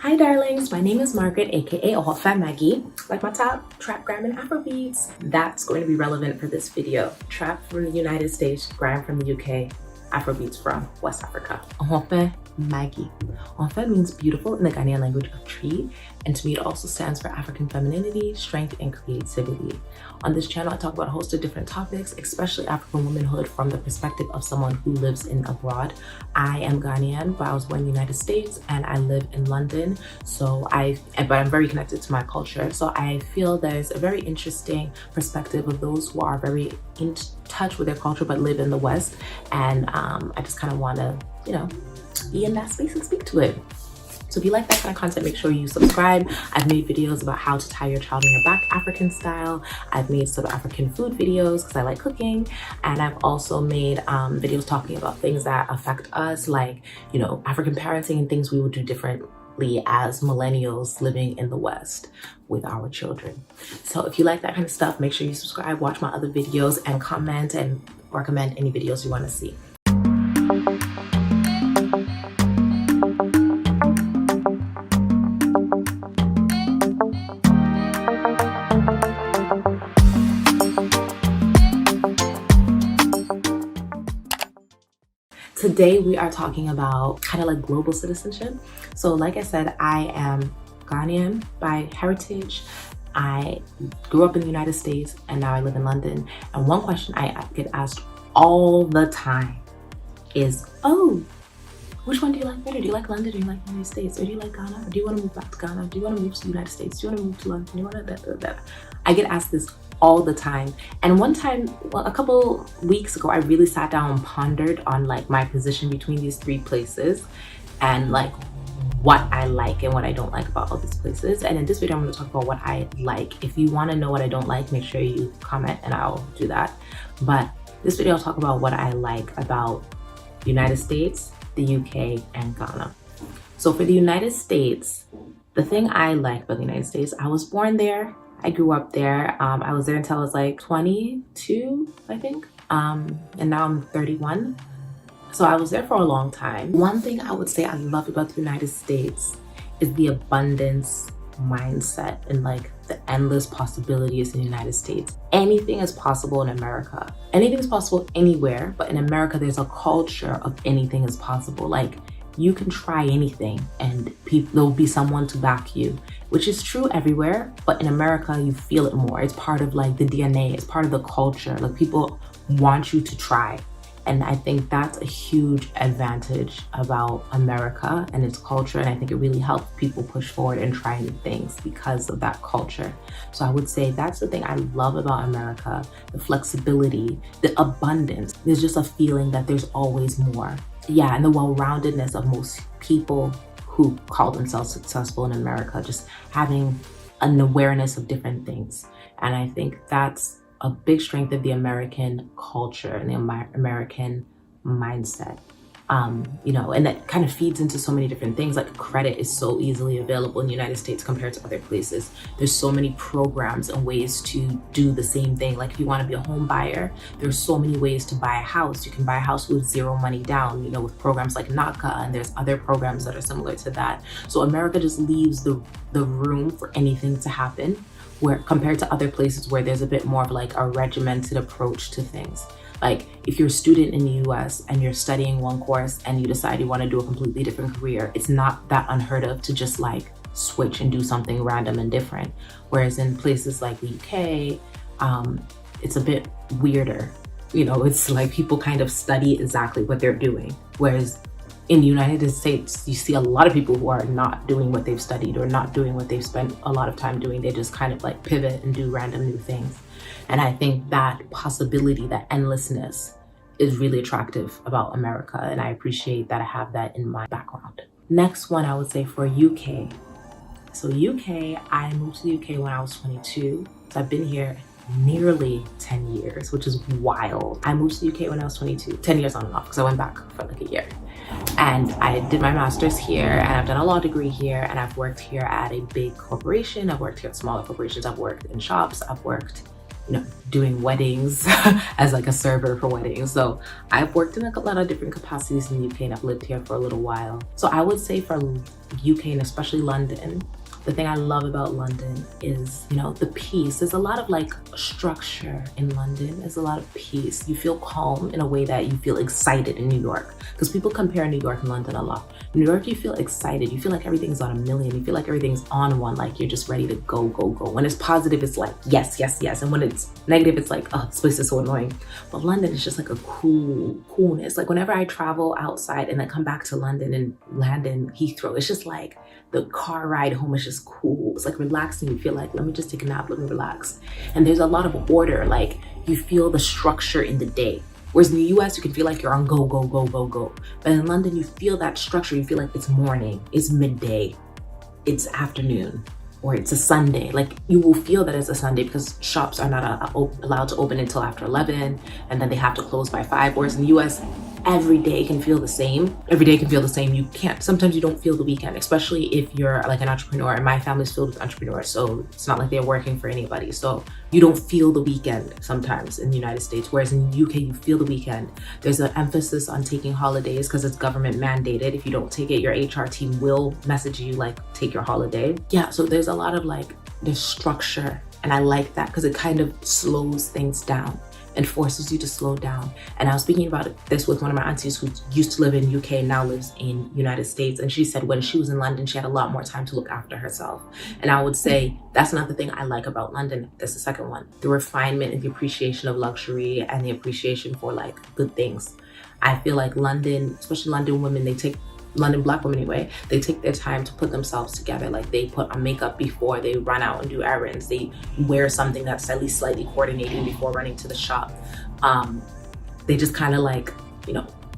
Hi darlings, my name is Margaret, aka Ohofan Maggie. Like my top trap, gram, and Afrobeats. That's going to be relevant for this video. Trap from the United States, gram from the UK, Afrobeats from West Africa. Ohofan Maggie. Ohofan means beautiful in the Ghanaian language of tree, and to me it also stands for African femininity, strength, and creativity. On this channel, I talk about a host of different topics, especially African womanhood from the perspective of someone who lives in abroad. I am Ghanaian, but I was born in the United States and I live in London. But I'm very connected to my culture. So I feel there's a very interesting perspective of those who are very in touch with their culture but live in the West. And I just kind of want to, be in that space and speak to it. So if you like that kind of content, make sure you subscribe. I've made videos about how to tie your child on your back African style. I've made some African food videos because I like cooking. And I've also made videos talking about things that affect us, like, African parenting and things we would do differently as millennials living in the West with our children. So if you like that kind of stuff, make sure you subscribe, watch my other videos, and comment and recommend any videos you want to see. Today we are talking about kind of like global citizenship. So like I said, I am Ghanaian by heritage. I grew up in the United States and now I live in London. And one question I get asked all the time is, oh, which one do you like better? Do you like London or do you like the United States? Or do you like Ghana? Or do you want to move back to Ghana? Do you want to move to the United States? Do you want to move to London? Do you want to I get asked this all the time. And one time, a couple weeks ago, I really sat down and pondered on like my position between these three places and like what I like and what I don't like about all these places. And in this video, I'm going to talk about what I like. If you want to know what I don't like, make sure you comment and I'll do that. But this video, I'll talk about what I like about the United States, the UK, and Ghana. So for the United States, the thing I like about the United States, I was born there. I grew up there. I was there until I was like 22, I think. And now I'm 31. So I was there for a long time. One thing I would say I love about the United States is the abundance mindset and like the endless possibilities in the United States. Anything is possible in America. Anything is possible anywhere, but in America, there's a culture of anything is possible. Like, you can try anything and there'll be someone to back you, which is true everywhere, but in America, you feel it more. It's part of like the DNA, it's part of the culture. Like, people want you to try. And I think that's a huge advantage about America and its culture. And I think it really helps people push forward and try new things because of that culture. So I would say that's the thing I love about America, the flexibility, the abundance. There's just a feeling that there's always more. Yeah, and the well-roundedness of most people who call themselves successful in America, just having an awareness of different things. And I think that's a big strength of the American culture and the American mindset. And that kind of feeds into so many different things. Like, credit is so easily available in the United States compared to other places. There's so many programs and ways to do the same thing. Like, if you want to be a home buyer, there's so many ways to buy a house. You can buy a house with zero money down, with programs like NACA, and there's other programs that are similar to that. So America just leaves the room for anything to happen, where compared to other places where there's a bit more of like a regimented approach to things. Like, if you're a student in the US and you're studying one course and you decide you want to do a completely different career, it's not that unheard of to just like switch and do something random and different. Whereas in places like the UK, it's a bit weirder. It's like people kind of study exactly what they're doing. Whereas in the United States, you see a lot of people who are not doing what they've studied or not doing what they've spent a lot of time doing. They just kind of like pivot and do random new things. And I think that possibility, that endlessness, is really attractive about America. And I appreciate that I have that in my background. Next one, I would say for UK. So UK, I moved to the UK when I was 22. So I've been here nearly 10 years, which is wild. I moved to the UK when I was 22, 10 years on and off, because I went back for like a year. And I did my master's here, and I've done a law degree here, and I've worked here at a big corporation. I've worked here at smaller corporations. I've worked in shops. I've worked doing weddings as like a server for weddings. So I've worked in a lot of different capacities in the UK, and I've lived here for a little while. So I would say for UK and especially London, the thing I love about London is, the peace. There's a lot of like structure in London. There's a lot of peace. You feel calm in a way that you feel excited in New York, because people compare New York and London a lot. New York, you feel excited. You feel like everything's on a million. You feel like everything's on one, like you're just ready to go, go, go. When it's positive, it's like, yes, yes, yes. And when it's negative, it's like, oh, this place is so annoying. But London is just like a coolness. Like whenever I travel outside and then come back to London and land in Heathrow, it's just like the car ride home is just cool. It's like relaxing. You feel like, let me just take a nap, let me relax. And there's a lot of order. Like you feel the structure in the day. Whereas in the US, you can feel like you're on go, go, go, go, go. But in London, you feel that structure. You feel like it's morning, it's midday, it's afternoon, or it's a Sunday. Like you will feel that it's a Sunday because shops are not allowed to open until after 11, and then they have to close by 5. Whereas in the US, every day can feel the same. Every day can feel the same. You can't, sometimes you don't feel the weekend, especially if you're like an entrepreneur, and my family's filled with entrepreneurs. So it's not like they're working for anybody. So you don't feel the weekend sometimes in the United States. Whereas in the UK, you feel the weekend. There's an emphasis on taking holidays because it's government mandated. If you don't take it, your HR team will message you like, take your holiday. Yeah, so there's a lot of like, there's structure. And I like that because it kind of slows things down and forces you to slow down. And I was speaking about this with one of my aunties who used to live in UK and now lives in United States. And she said when she was in London, she had a lot more time to look after herself. And I would say that's another thing I like about London. That's the second one. The refinement and the appreciation of luxury and the appreciation for like good things. I feel like London, especially London women, London Black women anyway, they take their time to put themselves together. Like they put on makeup before they run out and do errands. They wear something that's at least slightly coordinating before running to the shop. They just kind of like,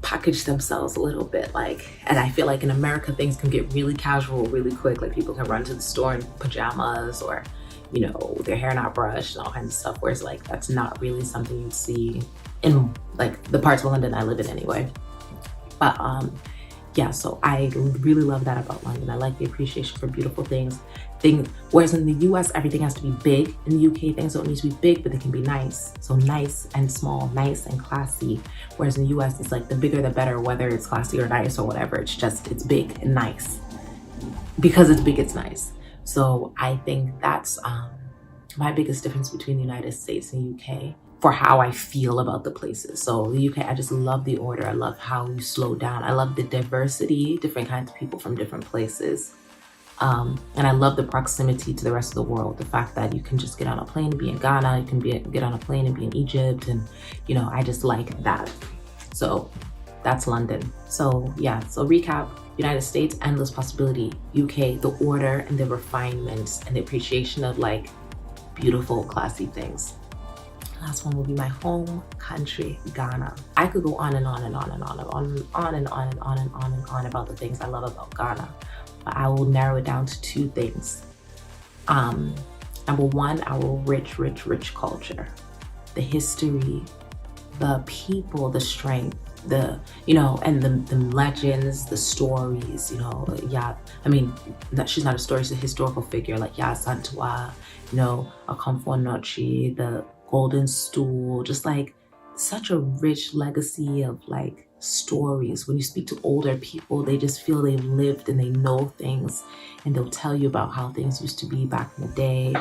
package themselves a little bit. And I feel like in America, things can get really casual really quick. Like people can run to the store in pajamas or, their hair not brushed and all kinds of stuff. Whereas like, that's not really something you see in like the parts of London I live in anyway. But yeah, so I really love that about London. I like the appreciation for beautiful things. Whereas in the US, everything has to be big. In the UK, things don't need to be big, but they can be nice. So nice and small, nice and classy. Whereas in the US, it's like the bigger the better, whether it's classy or nice or whatever. It's big and nice. Because it's big, it's nice. So I think that's my biggest difference between the United States and UK for how I feel about the places. So the UK, I just love the order. I love how you slow down. I love the diversity, different kinds of people from different places. And I love the proximity to the rest of the world. The fact that you can just get on a plane and be in Ghana, you can get on a plane and be in Egypt. And, I just like that. So that's London. So yeah, so recap, United States, endless possibility. UK, the order and the refinements and the appreciation of like beautiful, classy things. Last one will be my home country, Ghana. I could go on and on and on and on and on and on and on and on and on and on about the things I love about Ghana. But I will narrow it down to 2 things. Number one, our rich culture. The history, the people, the strength, and the legends, the stories, yeah. I mean, she's not a story, she's a historical figure, like Ya Santua, Akomfo Nochi, the Golden Stool, just like such a rich legacy of like stories. When you speak to older people, they just feel they've lived and they know things, and they'll tell you about how things used to be back in the day.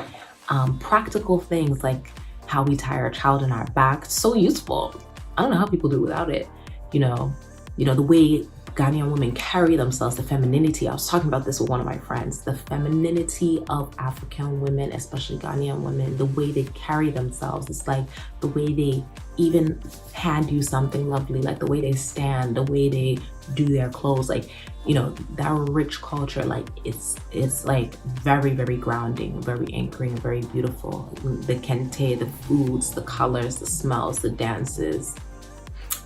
Practical things like how we tie our child in our back, so useful. I don't know how people do without it. The way Ghanaian women carry themselves, the femininity. I was talking about this with one of my friends, the femininity of African women, especially Ghanaian women, the way they carry themselves. It's like the way they even hand you something lovely, like the way they stand, the way they do their clothes, like, that rich culture, like it's like very, very grounding, very anchoring, very beautiful. The kente, the foods, the colors, the smells, the dances.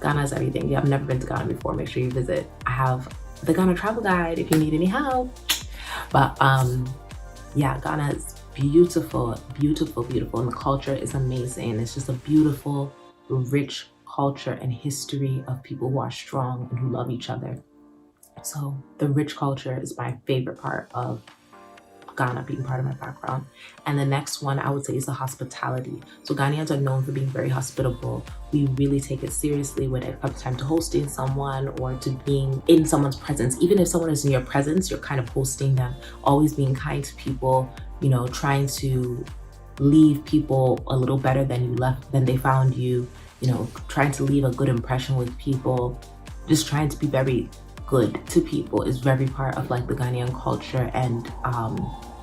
Ghana is everything. Yeah, I've never been to Ghana before. Make sure you visit. I have the Ghana travel guide if you need any help. But yeah, Ghana is beautiful, beautiful, beautiful. And the culture is amazing. It's just a beautiful, rich culture and history of people who are strong and who love each other. So the rich culture is my favorite part of Ghana being part of my background. And the next one I would say is the hospitality. So Ghanaians are known for being very hospitable. We really take it seriously when it comes time to hosting someone or to being in someone's presence. Even if someone is in your presence, you're kind of hosting them, always being kind to people, you know, trying to leave people a little better than they found you, you know, trying to leave a good impression with people, just trying to be very good to people is very part of like the Ghanaian culture and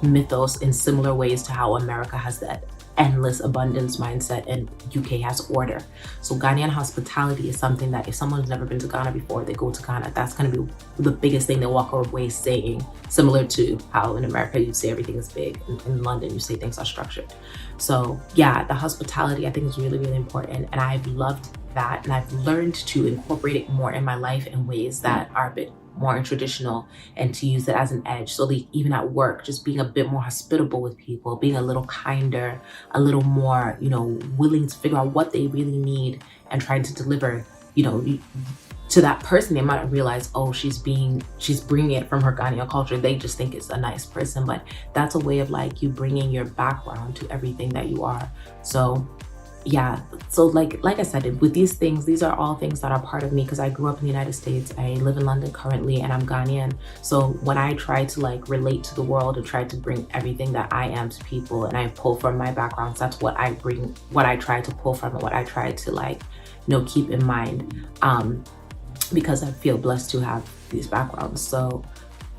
mythos, in similar ways to how America has that endless abundance mindset and UK has order. So Ghanaian hospitality is something that if someone's never been to Ghana before, they go to Ghana, that's going to be the biggest thing they walk away saying, similar to how in America you say everything is big, in London you say things are structured. So yeah, the hospitality I think is really, really important, and I've loved that, and I've learned to incorporate it more in my life in ways that are a bit more traditional, and to use it as an edge. So like even at work, just being a bit more hospitable with people, being a little kinder, a little more, you know, willing to figure out what they really need and trying to deliver, you know, to that person. They might not realize, oh, she's bringing it from her Ghanaian culture. They just think it's a nice person, but that's a way of like you bringing your background to everything that you are. So yeah, so like I said, with these things, these are all things that are part of me because I grew up in the United States. I live in London currently, and I'm Ghanaian. So when I try to like relate to the world and try to bring everything that I am to people, and I pull from my backgrounds, that's what I bring, what I try to pull from, and what I try to like, you know, keep in mind, because I feel blessed to have these backgrounds. So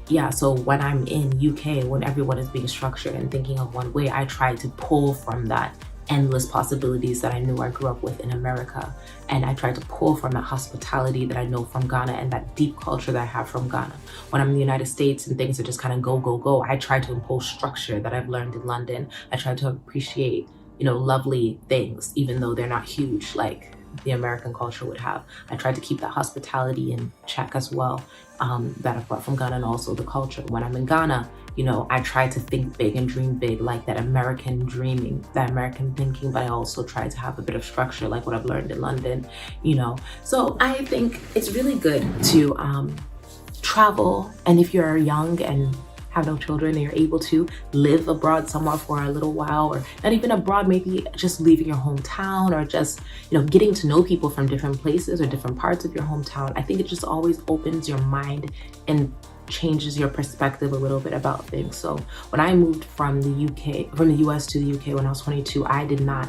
yeah, so when I'm in UK, when everyone is being structured and thinking of one way, I try to pull from that endless possibilities that I knew I grew up with in America. And I try to pull from that hospitality that I know from Ghana and that deep culture that I have from Ghana. When I'm in the United States and things are just kind of go, go, go, I try to impose structure that I've learned in London. I try to appreciate, you know, lovely things, even though they're not huge like the American culture would have. I try to keep that hospitality in check as well, that I've brought from Ghana, and also the culture. When I'm in Ghana, you know, I try to think big and dream big, like that American dreaming, that American thinking, but I also try to have a bit of structure like what I've learned in London, you know. So I think it's really good to travel, and if you're young and have no children and you're able to live abroad somewhere for a little while, or not even abroad, maybe just leaving your hometown, or just, you know, getting to know people from different places or different parts of your hometown. I think it just always opens your mind and changes your perspective a little bit about things. So when I moved from the US to the UK when I was 22, I didn't know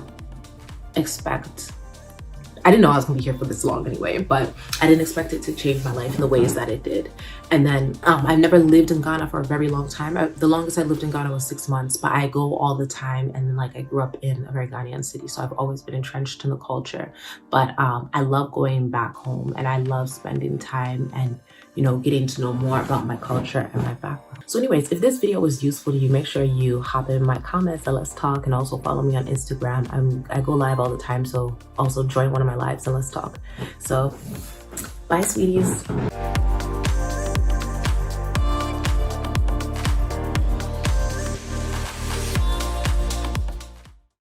I was gonna be here for this long anyway, but I didn't expect it to change my life in the ways that it did. And then I've never lived in Ghana for a very long time. The longest I lived in Ghana was 6 months, but I go all the time, and like I grew up in a very Ghanaian city, so I've always been entrenched in the culture. But I love going back home, and I love spending time and, you know, getting to know more about my culture and my background. So anyways, if this video was useful to you, make sure you hop in my comments and let's talk, and also follow me on Instagram. I go live all the time, so also join one of my lives and let's talk. So bye, sweeties.